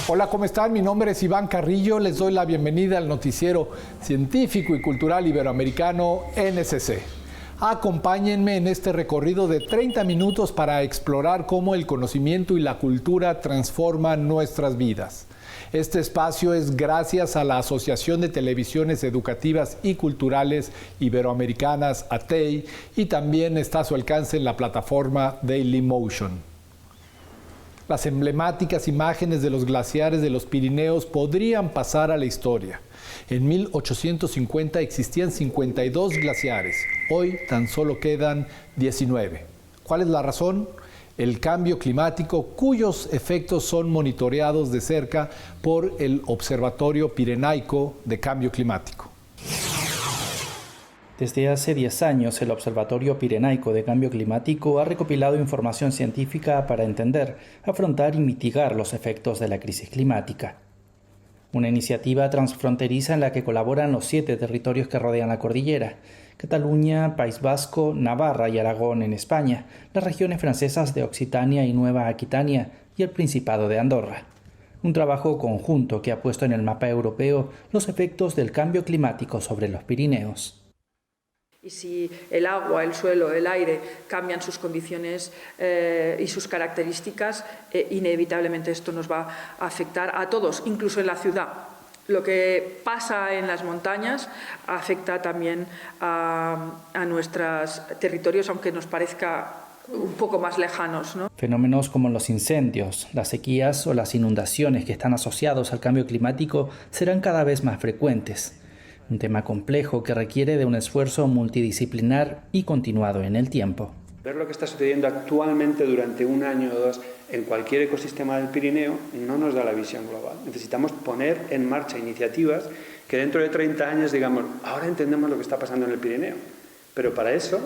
Hola, ¿cómo están? Mi nombre es Iván Carrillo. Les doy la bienvenida al noticiero científico y cultural iberoamericano NSC. Acompáñenme en este recorrido de 30 minutos para explorar cómo el conocimiento y la cultura transforman nuestras vidas. Este espacio es gracias a la Asociación de Televisiones Educativas y Culturales Iberoamericanas, ATEI, y también está a su alcance en la plataforma Dailymotion. Las emblemáticas imágenes de los glaciares de los Pirineos podrían pasar a la historia. En 1850 existían 52 glaciares, hoy tan solo quedan 19. ¿Cuál es la razón? El cambio climático, cuyos efectos son monitoreados de cerca por el Observatorio Pirenaico de Cambio Climático. Desde hace 10 años, el Observatorio Pirenaico de Cambio Climático ha recopilado información científica para entender, afrontar y mitigar los efectos de la crisis climática. Una iniciativa transfronteriza en la que colaboran los 7 territorios que rodean la cordillera: Cataluña, País Vasco, Navarra y Aragón en España, las regiones francesas de Occitania y Nueva Aquitania y el Principado de Andorra. Un trabajo conjunto que ha puesto en el mapa europeo los efectos del cambio climático sobre los Pirineos. Y si el agua, el suelo, el aire cambian sus condiciones y sus características, inevitablemente esto nos va a afectar a todos, incluso en la ciudad. Lo que pasa en las montañas afecta también a nuestros territorios, aunque nos parezca un poco más lejanos, ¿no? Fenómenos como los incendios, las sequías o las inundaciones que están asociados al cambio climático serán cada vez más frecuentes. Un tema complejo que requiere de un esfuerzo multidisciplinar y continuado en el tiempo. Ver lo que está sucediendo actualmente durante un año o dos en cualquier ecosistema del Pirineo no nos da la visión global. Necesitamos poner en marcha iniciativas que dentro de 30 años digamos, ahora entendemos lo que está pasando en el Pirineo. Pero para eso,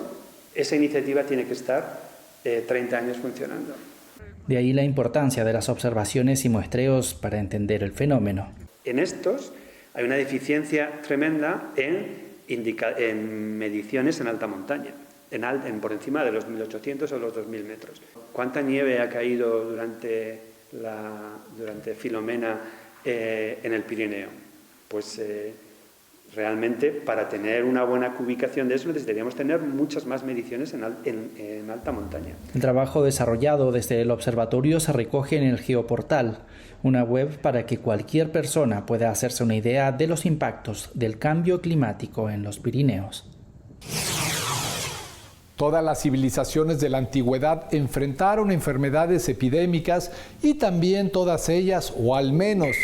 esa iniciativa tiene que estar 30 años funcionando. De ahí la importancia de las observaciones y muestreos para entender el fenómeno. En estos hay una deficiencia tremenda en mediciones en alta montaña, por encima de los 1.800 o los 2.000 metros. ¿Cuánta nieve ha caído durante Filomena en el Pirineo? Pues realmente para tener una buena ubicación de eso necesitaríamos tener muchas más mediciones en alta montaña. El trabajo desarrollado desde el observatorio se recoge en el Geoportal, una web para que cualquier persona pueda hacerse una idea de los impactos del cambio climático en los Pirineos. Todas las civilizaciones de la antigüedad enfrentaron enfermedades epidémicas y también todas ellas, o al menos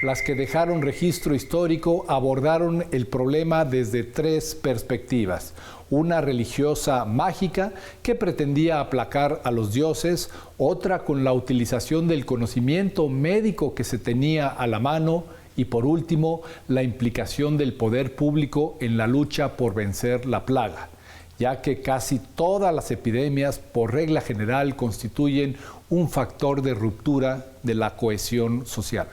las que dejaron registro histórico, abordaron el problema desde 3 perspectivas. Una religiosa mágica que pretendía aplacar a los dioses, otra con la utilización del conocimiento médico que se tenía a la mano y por último la implicación del poder público en la lucha por vencer la plaga, ya que casi todas las epidemias por regla general constituyen un factor de ruptura de la cohesión social.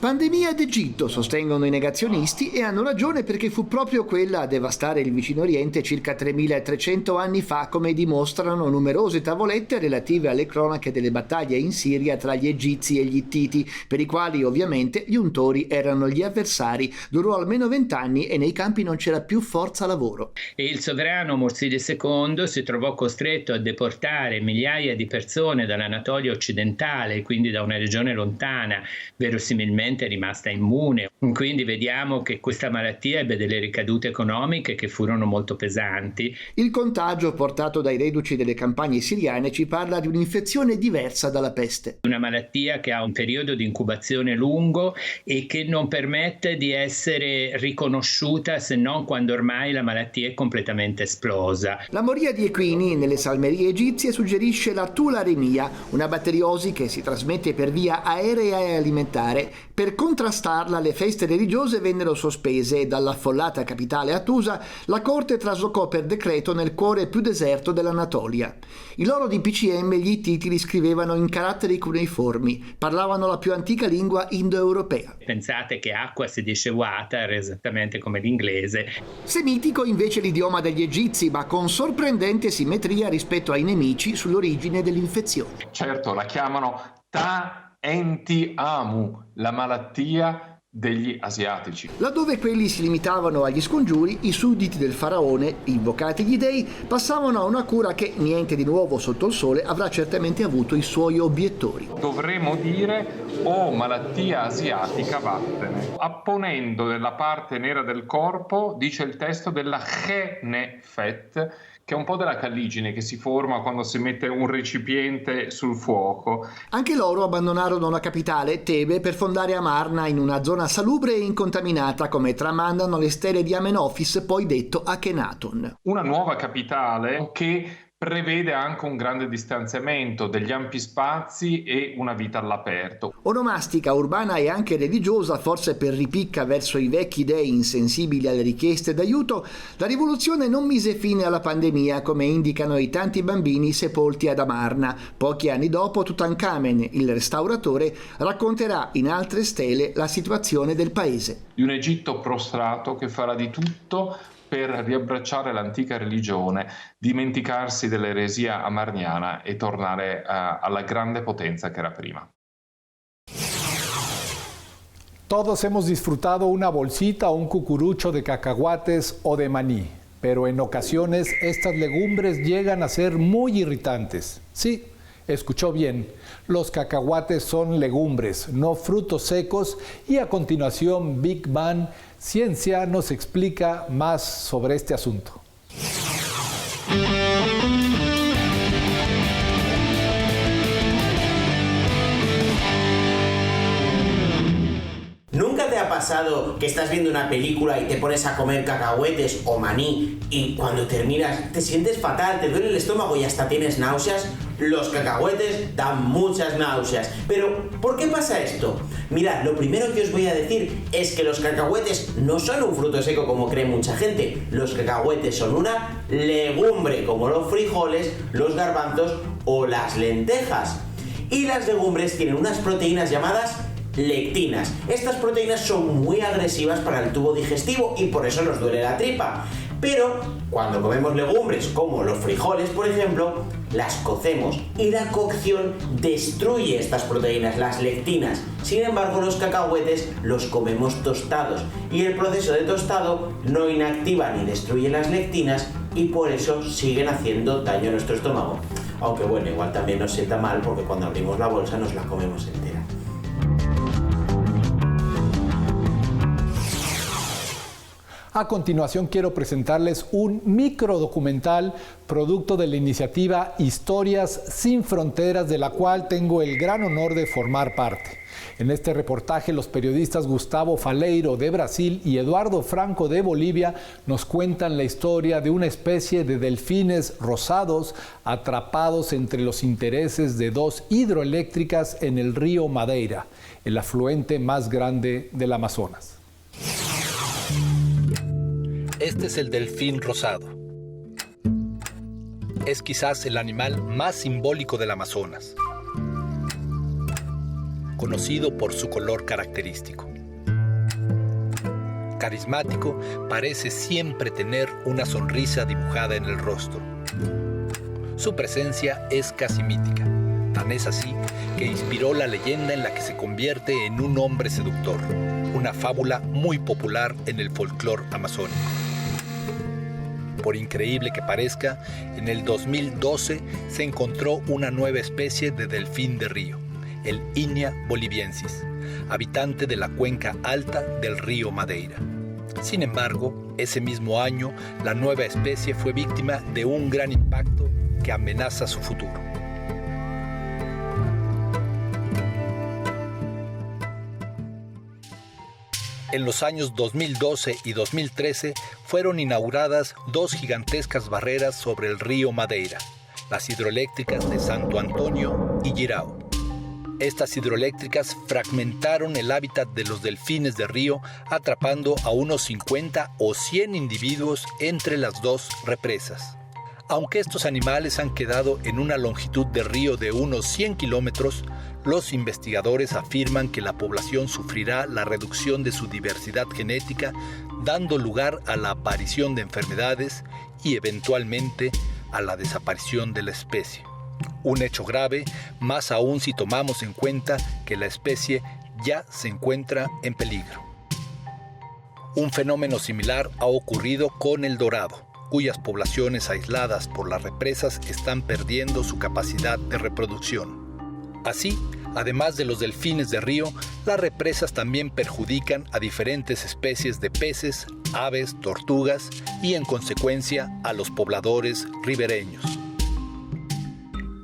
Pandemia d'Egitto, sostengono i negazionisti, e hanno ragione perché fu proprio quella a devastare il Vicino Oriente circa 3300 anni fa, come dimostrano numerose tavolette relative alle cronache delle battaglie in Siria tra gli egizi e gli ittiti, per i quali ovviamente gli untori erano gli avversari. Durò almeno 20 anni e nei campi non c'era più forza lavoro. E il sovrano Murside II si trovò costretto a deportare migliaia di persone dall'Anatolia occidentale, quindi da una regione lontana, verosimilmente è rimasta immune. Quindi vediamo che questa malattia ebbe delle ricadute economiche che furono molto pesanti. Il contagio portato dai reduci delle campagne siriane ci parla di un'infezione diversa dalla peste. Una malattia che ha un periodo di incubazione lungo e che non permette di essere riconosciuta se non quando ormai la malattia è completamente esplosa. La moria di equini nelle salmerie egizie suggerisce la tularemia, una batteriosi che si trasmette per via aerea e alimentare. Per contrastarla le feste religiose vennero sospese e dall'affollata capitale Attusa la corte traslocò per decreto nel cuore più deserto dell'Anatolia. I loro DPCM gli ittiti li scrivevano in caratteri cuneiformi, parlavano la più antica lingua indoeuropea. Pensate che acqua si dice water, esattamente come l'inglese. Semitico invece l'idioma degli egizi, ma con sorprendente simmetria rispetto ai nemici sull'origine dell'infezione. Certo, la chiamano Ta enti amu, la malattia degli asiatici. Laddove quelli si limitavano agli scongiuri, i sudditi del faraone, invocati gli dei, passavano a una cura che, niente di nuovo sotto il sole, avrà certamente avuto i suoi obiettori. Dovremmo dire "oh malattia asiatica, vattene", apponendo nella parte nera del corpo, dice il testo, della Chenefet, che è un po' della caligine che si forma quando si mette un recipiente sul fuoco. Anche loro abbandonarono la capitale, Tebe, per fondare Amarna in una zona salubre e incontaminata, come tramandano le stele di Amenofis, poi detto Akhenaton. Una nuova capitale che prevede anche un grande distanziamento, degli ampi spazi e una vita all'aperto. Onomastica, urbana e anche religiosa, forse per ripicca verso i vecchi dei insensibili alle richieste d'aiuto, la rivoluzione non mise fine alla pandemia, come indicano i tanti bambini sepolti ad Amarna. Pochi anni dopo, Tutankhamen, il restauratore, racconterà in altre stele la situazione del paese. Di un Egitto prostrato che farà di tutto per riabbracciare l'antica religione, dimenticarsi dell'eresia amarniana e tornare alla grande potenza que era prima. Todos hemos disfrutado una bolsita o un cucurucho de cacahuates o de maní, pero en ocasiones estas legumbres llegan a ser muy irritantes. Sí, escuchó bien, los cacahuates son legumbres, no frutos secos, y a continuación Big Bang Ciencia nos explica más sobre este asunto. ¿Nunca te ha pasado que estás viendo una película y te pones a comer cacahuetes o maní y cuando terminas te sientes fatal, te duele el estómago y hasta tienes náuseas? Los cacahuetes dan muchas náuseas. Pero, ¿por qué pasa esto? Mirad, lo primero que os voy a decir es que los cacahuetes no son un fruto seco como cree mucha gente. Los cacahuetes son una legumbre, como los frijoles, los garbanzos o las lentejas. Y las legumbres tienen unas proteínas llamadas lectinas. Estas proteínas son muy agresivas para el tubo digestivo y por eso nos duele la tripa. Pero cuando comemos legumbres como los frijoles, por ejemplo, las cocemos y la cocción destruye estas proteínas, las lectinas. Sin embargo, los cacahuetes los comemos tostados y el proceso de tostado no inactiva ni destruye las lectinas y por eso siguen haciendo daño a nuestro estómago. Aunque bueno, igual también nos sienta mal porque cuando abrimos la bolsa nos la comemos entera. A continuación quiero presentarles un microdocumental producto de la iniciativa Historias Sin Fronteras, de la cual tengo el gran honor de formar parte. En este reportaje, los periodistas Gustavo Faleiro de Brasil y Eduardo Franco de Bolivia nos cuentan la historia de una especie de delfines rosados atrapados entre los intereses de dos hidroeléctricas en el río Madeira, el afluente más grande del Amazonas. Este es el delfín rosado. Es quizás el animal más simbólico del Amazonas, conocido por su color característico. Carismático, parece siempre tener una sonrisa dibujada en el rostro. Su presencia es casi mítica, tan es así que inspiró la leyenda en la que se convierte en un hombre seductor, una fábula muy popular en el folclore amazónico. Por increíble que parezca, en el 2012 se encontró una nueva especie de delfín de río, el Inia boliviensis, habitante de la cuenca alta del río Madeira. Sin embargo, ese mismo año, la nueva especie fue víctima de un gran impacto que amenaza su futuro. En los años 2012 y 2013 fueron inauguradas dos gigantescas barreras sobre el río Madeira, las hidroeléctricas de Santo Antonio y Jirau. Estas hidroeléctricas fragmentaron el hábitat de los delfines de río, atrapando a unos 50 o 100 individuos entre las dos represas. Aunque estos animales han quedado en una longitud de río de unos 100 kilómetros, los investigadores afirman que la población sufrirá la reducción de su diversidad genética, dando lugar a la aparición de enfermedades y eventualmente a la desaparición de la especie. Un hecho grave, más aún si tomamos en cuenta que la especie ya se encuentra en peligro. Un fenómeno similar ha ocurrido con el dorado, cuyas poblaciones aisladas por las represas están perdiendo su capacidad de reproducción. Así, además de los delfines de río, las represas también perjudican a diferentes especies de peces, aves, tortugas y, en consecuencia, a los pobladores ribereños.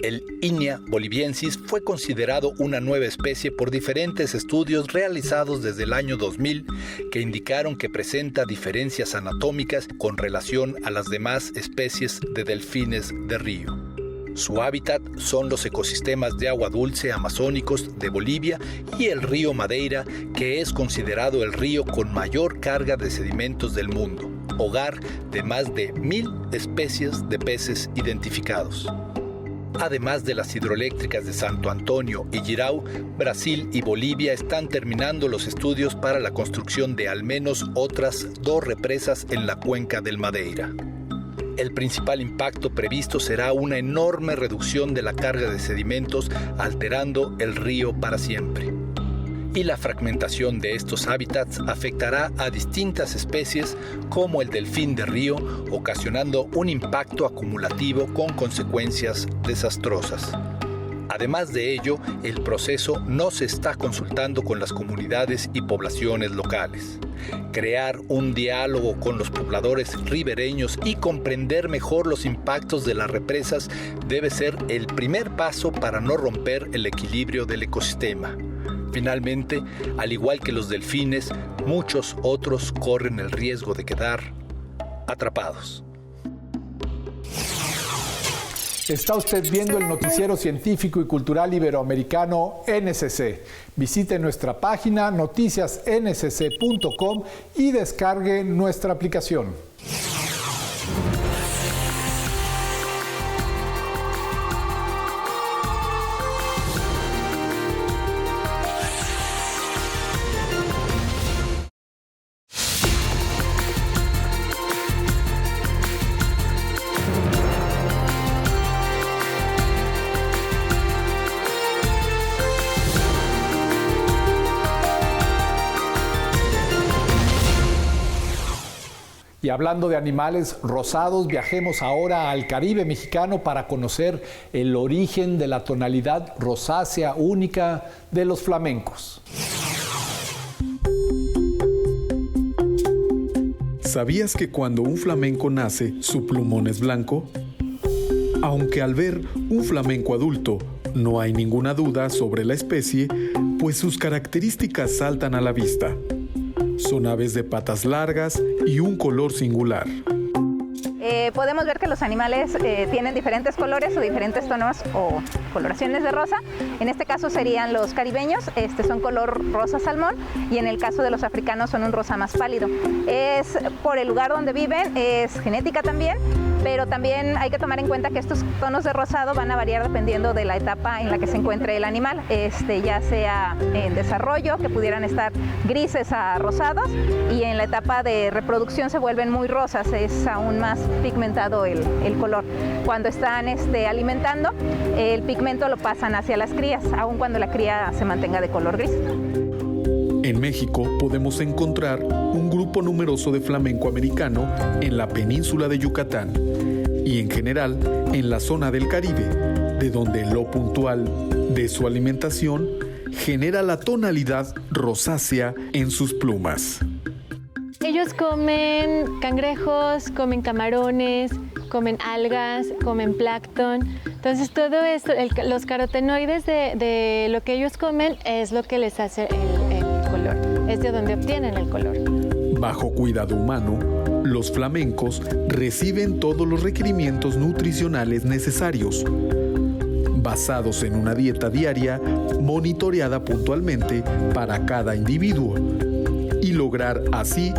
El Inia boliviensis fue considerado una nueva especie por diferentes estudios realizados desde el año 2000 que indicaron que presenta diferencias anatómicas con relación a las demás especies de delfines de río. Su hábitat son los ecosistemas de agua dulce amazónicos de Bolivia y el río Madeira, que es considerado el río con mayor carga de sedimentos del mundo, hogar de más de 1000 especies de peces identificados. Además de las hidroeléctricas de Santo Antonio y Jirau, Brasil y Bolivia están terminando los estudios para la construcción de al menos otras 2 represas en la cuenca del Madeira. El principal impacto previsto será una enorme reducción de la carga de sedimentos, alterando el río para siempre. Y la fragmentación de estos hábitats afectará a distintas especies como el delfín de río, ocasionando un impacto acumulativo con consecuencias desastrosas. Además de ello, el proceso no se está consultando con las comunidades y poblaciones locales. Crear un diálogo con los pobladores ribereños y comprender mejor los impactos de las represas debe ser el primer paso para no romper el equilibrio del ecosistema. Finalmente, al igual que los delfines, muchos otros corren el riesgo de quedar atrapados. Está usted viendo el noticiero científico y cultural iberoamericano NSC. Visite nuestra página noticiasnsc.com y descargue nuestra aplicación. Y hablando de animales rosados, viajemos ahora al Caribe mexicano para conocer el origen de la tonalidad rosácea única de los flamencos. ¿Sabías que cuando un flamenco nace, su plumón es blanco? Aunque al ver un flamenco adulto no hay ninguna duda sobre la especie, pues sus características saltan a la vista. Son aves de patas largas y un color singular. Podemos ver que los animales tienen diferentes colores o diferentes tonos o coloraciones de rosa. En este caso serían los caribeños, son color rosa salmón, y en el caso de los africanos son un rosa más pálido. Es por el lugar donde viven, es genética también, pero también hay que tomar en cuenta que estos tonos de rosado van a variar dependiendo de la etapa en la que se encuentre el animal, ya sea en desarrollo, que pudieran estar grises a rosados, y en la etapa de reproducción se vuelven muy rosas, es aún más pigmentado el color. Cuando están alimentando, el pigmento lo pasan hacia las crías, aun cuando la cría se mantenga de color gris. En México podemos encontrar un grupo numeroso de flamenco americano en la península de Yucatán y en general en la zona del Caribe, de donde lo puntual de su alimentación genera la tonalidad rosácea en sus plumas. Ellos comen cangrejos, comen camarones, comen algas, comen plancton. Entonces todo esto, los carotenoides de lo que ellos comen es lo que les hace el color, es de donde obtienen el color. Bajo cuidado humano, los flamencos reciben todos los requerimientos nutricionales necesarios, basados en una dieta diaria monitoreada puntualmente para cada individuo, y lograr así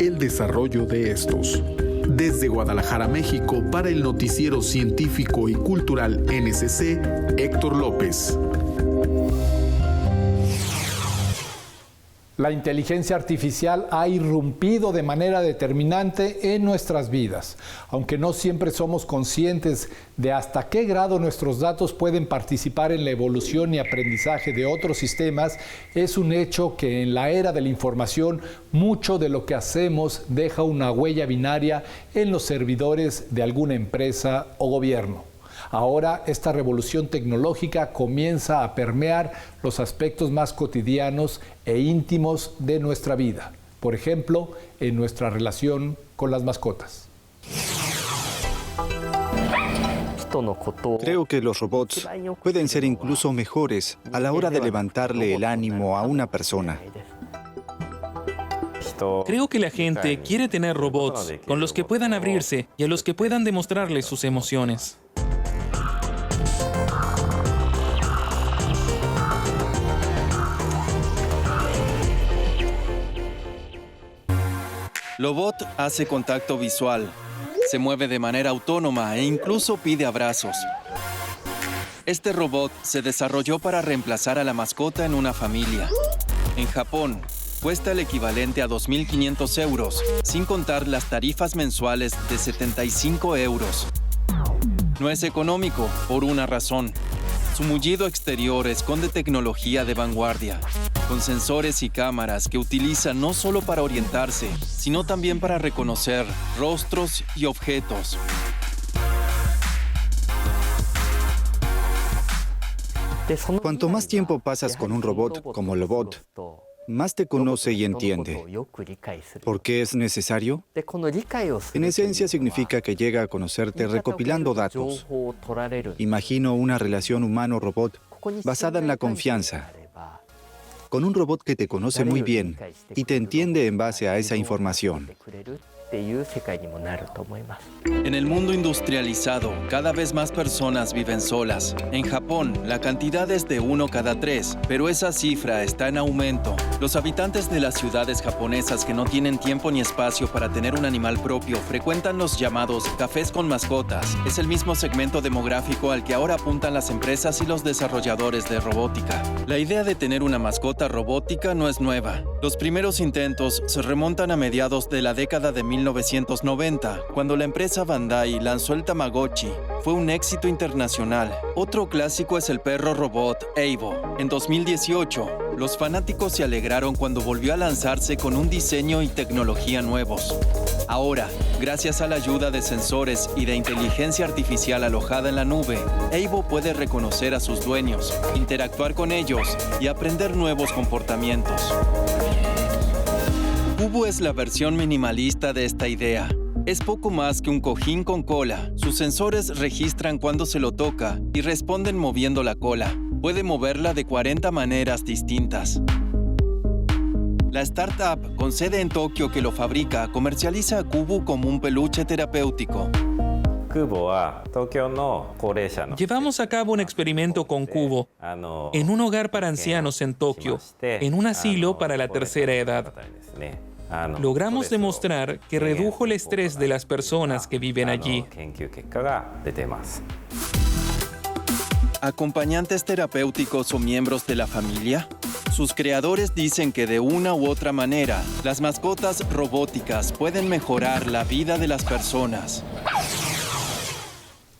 el desarrollo de estos. Desde Guadalajara, México, para el noticiero científico y cultural NSC, Héctor López. La inteligencia artificial ha irrumpido de manera determinante en nuestras vidas. Aunque no siempre somos conscientes de hasta qué grado nuestros datos pueden participar en la evolución y aprendizaje de otros sistemas, es un hecho que en la era de la información mucho de lo que hacemos deja una huella binaria en los servidores de alguna empresa o gobierno. Ahora esta revolución tecnológica comienza a permear los aspectos más cotidianos e íntimos de nuestra vida. Por ejemplo, en nuestra relación con las mascotas. Creo que los robots pueden ser incluso mejores a la hora de levantarle el ánimo a una persona. Creo que la gente quiere tener robots con los que puedan abrirse y a los que puedan demostrarles sus emociones. Lobot hace contacto visual, se mueve de manera autónoma e incluso pide abrazos. Este robot se desarrolló para reemplazar a la mascota en una familia. En Japón, cuesta el equivalente a 2.500 euros, sin contar las tarifas mensuales de 75 euros. No es económico, por una razón. Su mullido exterior esconde tecnología de vanguardia, con sensores y cámaras que utiliza no solo para orientarse, sino también para reconocer rostros y objetos. Cuanto más tiempo pasas con un robot como Lobot, más te conoce y entiende. ¿Por qué es necesario? En esencia significa que llega a conocerte recopilando datos. Imagino una relación humano-robot basada en la confianza. Con un robot que te conoce muy bien y te entiende en base a esa información. En el mundo industrializado, cada vez más personas viven solas. En Japón, la cantidad es de 1 cada 3, pero esa cifra está en aumento. Los habitantes de las ciudades japonesas que no tienen tiempo ni espacio para tener un animal propio frecuentan los llamados cafés con mascotas. Es el mismo segmento demográfico al que ahora apuntan las empresas y los desarrolladores de robótica. La idea de tener una mascota robótica no es nueva. Los primeros intentos se remontan a mediados de la década de 1990, cuando la empresa Bandai lanzó el Tamagotchi. Fue un éxito internacional. Otro clásico es el perro robot Aibo. En 2018, los fanáticos se alegraron cuando volvió a lanzarse con un diseño y tecnología nuevos. Ahora, gracias a la ayuda de sensores y de inteligencia artificial alojada en la nube, Aibo puede reconocer a sus dueños, interactuar con ellos y aprender nuevos comportamientos. Kubo es la versión minimalista de esta idea. Es poco más que un cojín con cola. Sus sensores registran cuando se lo toca y responden moviendo la cola. Puede moverla de 40 maneras distintas. La startup con sede en Tokio que lo fabrica comercializa a Kubo como un peluche terapéutico. Llevamos a cabo un experimento con Kubo en un hogar para ancianos en Tokio, en un asilo para la tercera edad. Logramos demostrar que redujo el estrés de las personas que viven allí. ¿Acompañantes terapéuticos o miembros de la familia? Sus creadores dicen que de una u otra manera, las mascotas robóticas pueden mejorar la vida de las personas.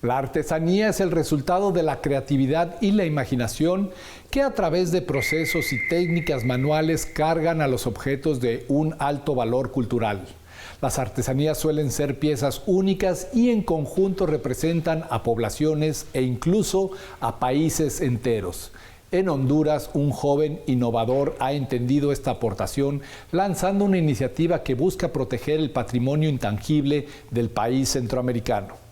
La artesanía es el resultado de la creatividad y la imaginación que a través de procesos y técnicas manuales cargan a los objetos de un alto valor cultural. Las artesanías suelen ser piezas únicas y en conjunto representan a poblaciones e incluso a países enteros. En Honduras, un joven innovador ha entendido esta aportación lanzando una iniciativa que busca proteger el patrimonio intangible del país centroamericano.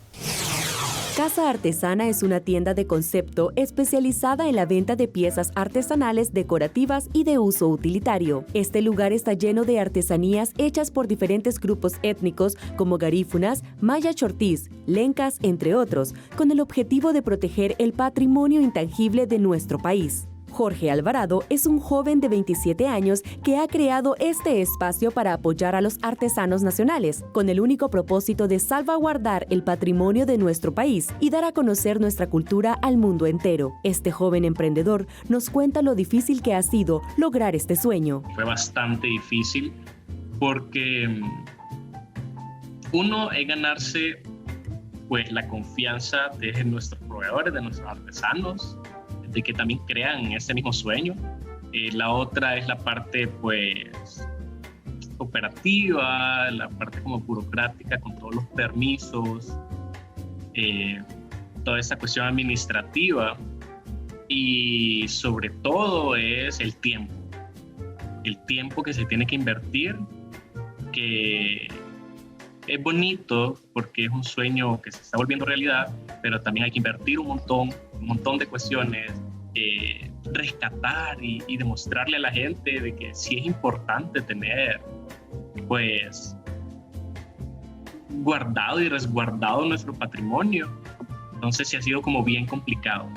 Casa Artesana es una tienda de concepto especializada en la venta de piezas artesanales, decorativas y de uso utilitario. Este lugar está lleno de artesanías hechas por diferentes grupos étnicos como garífunas, maya chortís, lencas, entre otros, con el objetivo de proteger el patrimonio intangible de nuestro país. Jorge Alvarado es un joven de 27 años que ha creado este espacio para apoyar a los artesanos nacionales, con el único propósito de salvaguardar el patrimonio de nuestro país y dar a conocer nuestra cultura al mundo entero. Este joven emprendedor nos cuenta lo difícil que ha sido lograr este sueño. Fue bastante difícil porque uno es ganarse pues la confianza de nuestros proveedores, de nuestros artesanos, de que también crean en ese mismo sueño. La otra es la parte pues operativa, la parte como burocrática con todos los permisos, toda esa cuestión administrativa, y sobre todo es el tiempo que se tiene que invertir, que es bonito porque es un sueño que se está volviendo realidad, pero también hay que invertir un montón de cuestiones, rescatar y demostrarle a la gente de que sí es importante tener pues guardado y resguardado nuestro patrimonio. Entonces sí ha sido como bien complicado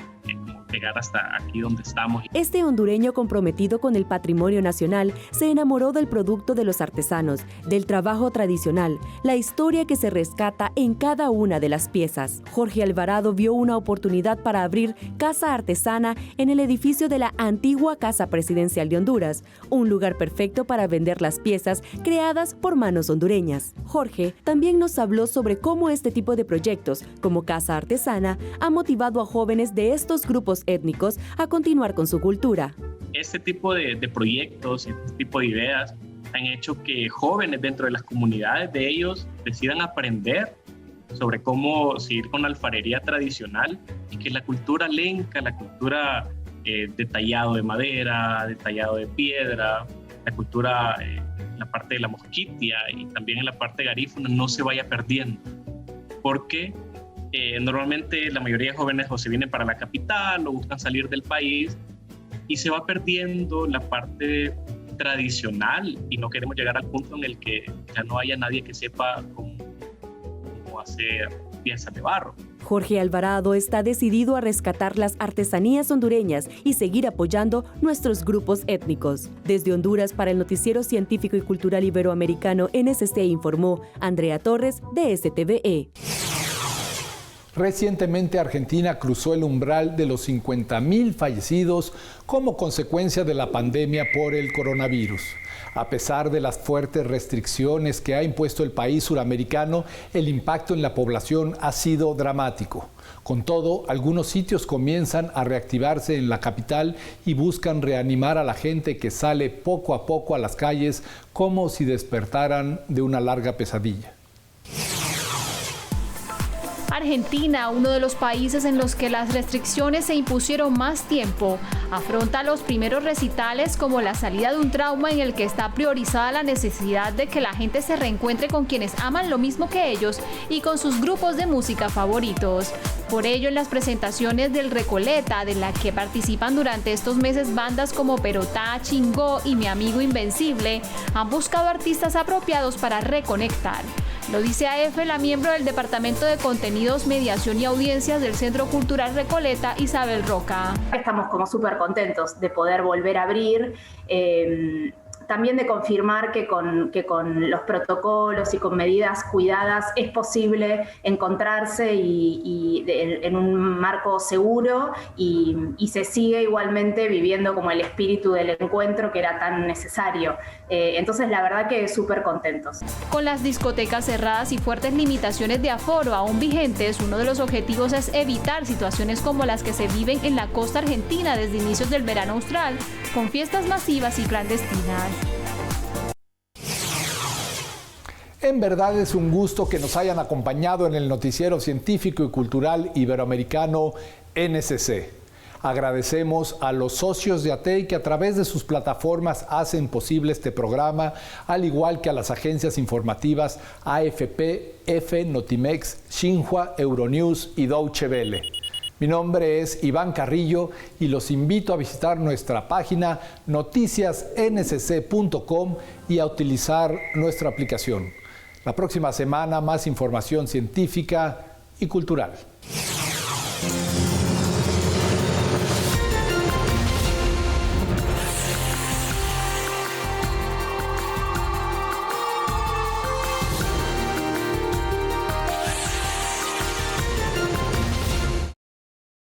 llegar hasta aquí donde estamos. Este hondureño comprometido con el patrimonio nacional se enamoró del producto de los artesanos, del trabajo tradicional, la historia que se rescata en cada una de las piezas. Jorge Alvarado vio una oportunidad para abrir Casa Artesana en el edificio de la antigua Casa Presidencial de Honduras, un lugar perfecto para vender las piezas creadas por manos hondureñas. Jorge también nos habló sobre cómo este tipo de proyectos, como Casa Artesana, ha motivado a jóvenes de estos grupos étnicos a continuar con su cultura. Este tipo de proyectos, este tipo de ideas han hecho que jóvenes dentro de las comunidades de ellos decidan aprender sobre cómo seguir con la alfarería tradicional, y que la cultura lenca, la cultura de tallado de madera, de tallado de piedra, la cultura, la parte de la mosquitia y también en la parte garífuna no se vaya perdiendo, porque normalmente la mayoría de jóvenes o se vienen para la capital o buscan salir del país y se va perdiendo la parte tradicional, y no queremos llegar al punto en el que ya no haya nadie que sepa cómo hacer piezas de barro. Jorge Alvarado está decidido a rescatar las artesanías hondureñas y seguir apoyando nuestros grupos étnicos. Desde Honduras, para el Noticiero Científico y Cultural Iberoamericano NSC, informó Andrea Torres, de STVE. Recientemente Argentina cruzó el umbral de los 50,000 fallecidos como consecuencia de la pandemia por el coronavirus. A pesar de las fuertes restricciones que ha impuesto el país suramericano, el impacto en la población ha sido dramático. Con todo, algunos sitios comienzan a reactivarse en la capital y buscan reanimar a la gente que sale poco a poco a las calles como si despertaran de una larga pesadilla. Argentina, uno de los países en los que las restricciones se impusieron más tiempo, afronta los primeros recitales como la salida de un trauma en el que está priorizada la necesidad de que la gente se reencuentre con quienes aman lo mismo que ellos y con sus grupos de música favoritos. Por ello, en las presentaciones del Recoleta, de la que participan durante estos meses bandas como Perotá, Chingó y Mi Amigo Invencible, han buscado artistas apropiados para reconectar. Lo dice AF la miembro del Departamento de Contenidos, Mediación y Audiencias del Centro Cultural Recoleta, Isabel Roca. Estamos como súper contentos de poder volver a abrir, también de confirmar que con los protocolos y con medidas cuidadas es posible encontrarse en un marco seguro y se sigue igualmente viviendo como el espíritu del encuentro que era tan necesario. Entonces la verdad que súper contentos. Con las discotecas cerradas y fuertes limitaciones de aforo aún vigentes, uno de los objetivos es evitar situaciones como las que se viven en la costa argentina desde inicios del verano austral, con fiestas masivas y clandestinas. En verdad es un gusto que nos hayan acompañado en el Noticiero Científico y Cultural Iberoamericano NSC. Agradecemos a los socios de ATEI que a través de sus plataformas hacen posible este programa, al igual que a las agencias informativas AFP, EFE, Notimex, Xinhua, Euronews y Deutsche Welle. Mi nombre es Iván Carrillo y los invito a visitar nuestra página noticiasnsc.com y a utilizar nuestra aplicación. La próxima semana, más información científica y cultural.